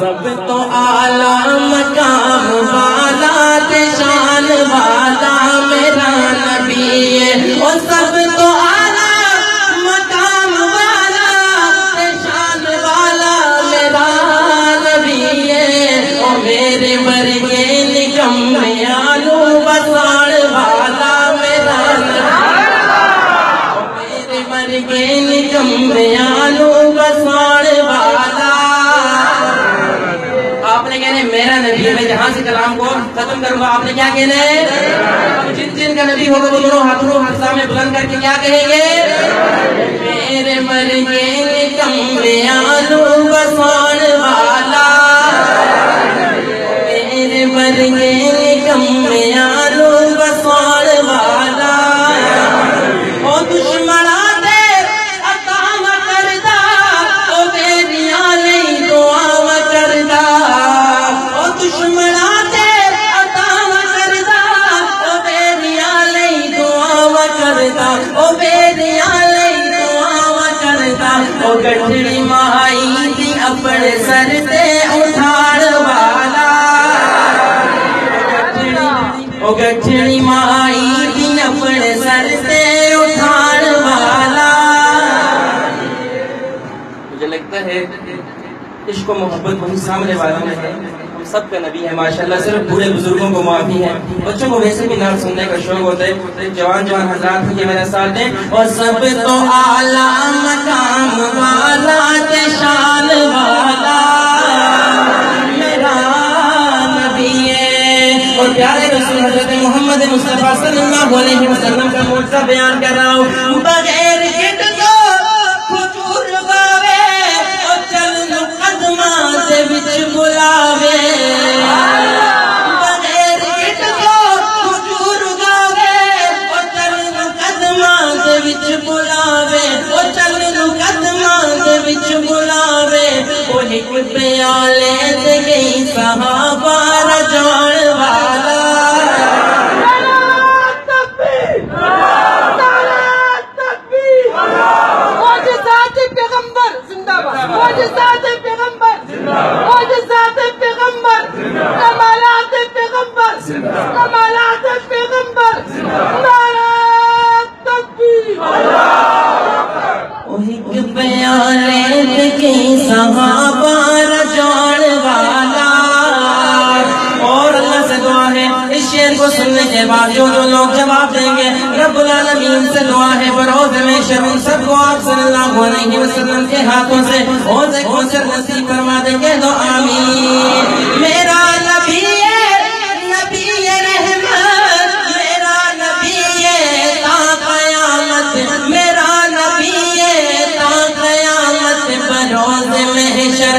سب تو اعلیٰ مقام والا شان والا میرا نبی ہے، اور سب تو اعلیٰ مقام والا شان والا میرا نبی ہے، اور میرے ورگے نکمے آلو بساڑ والا میرا نبی ہے، میرے ورگے نکمے آلو بساڑ والا۔ آپ نے کہنا ہے میرا نبی ہے، میں جہاں سے کلام کو ختم کروں گا آپ نے کیا کہنا ہے؟ اب جن جن کا نبی ہوگا وہ دونوں ہاتھوں سامنے بلند کر کے کیا کہیں گے؟ میرے مرگے نکمے آلو بساڑ والا، میرے مرگے نکمے آلو بساڑ والا، او دشمنا گٹھڑی مائی دی اپنے سر تے اٹھاڑ والا، گٹھڑی مائی دی اپنے سر تے اٹھاڑ والا۔ مجھے لگتا ہے عشق و محبت وہی سامنے والوں میں ہے، ہم سب کا نبی ہے ماشاءاللہ، صرف بوڑھے بزرگوں کو معافی ہے، بچوں کو ویسے بھی نعت سننے کا شوق ہوتا ہے، جوان جوان حضرات ہیں یہ میرا ساتھ دیں۔ اور سب تو اعلیٰ مقام والا شان والا میرا نبی ہے، اور پیارے رسول حضرت محمد مصطفیٰ صلی اللہ علیہ وسلم کا معجزہ بیان کر رہا ہوں۔ بغیر کٹ کو کھجور گاوے اور چل قدماں دے وچ بلاوے، بغیر کٹ کو کھجور گاوے اور چل قدماں دے وچ بلاوے، اور چل قدماں دے وچ بلاوے، وہ ایک پیالے تے گئی صحابہ رجوان والا۔ صحابہ رجوان والا، اور اللہ سے دعا ہے اس شعر کو سننے کے بعد جو لوگ جواب دیں گے رب العالمین سے دعا ہے بروز محشر ان سب کو آپ صلی اللہ علیہ وسلم کے ہاتھوں سے حوض کوثر نصیب فرما دیں گے، دو آمین۔ میرا نبی نبی رحمت، میرا نبی تا قیامت، میرا نبی تا قیامت، بروز محشر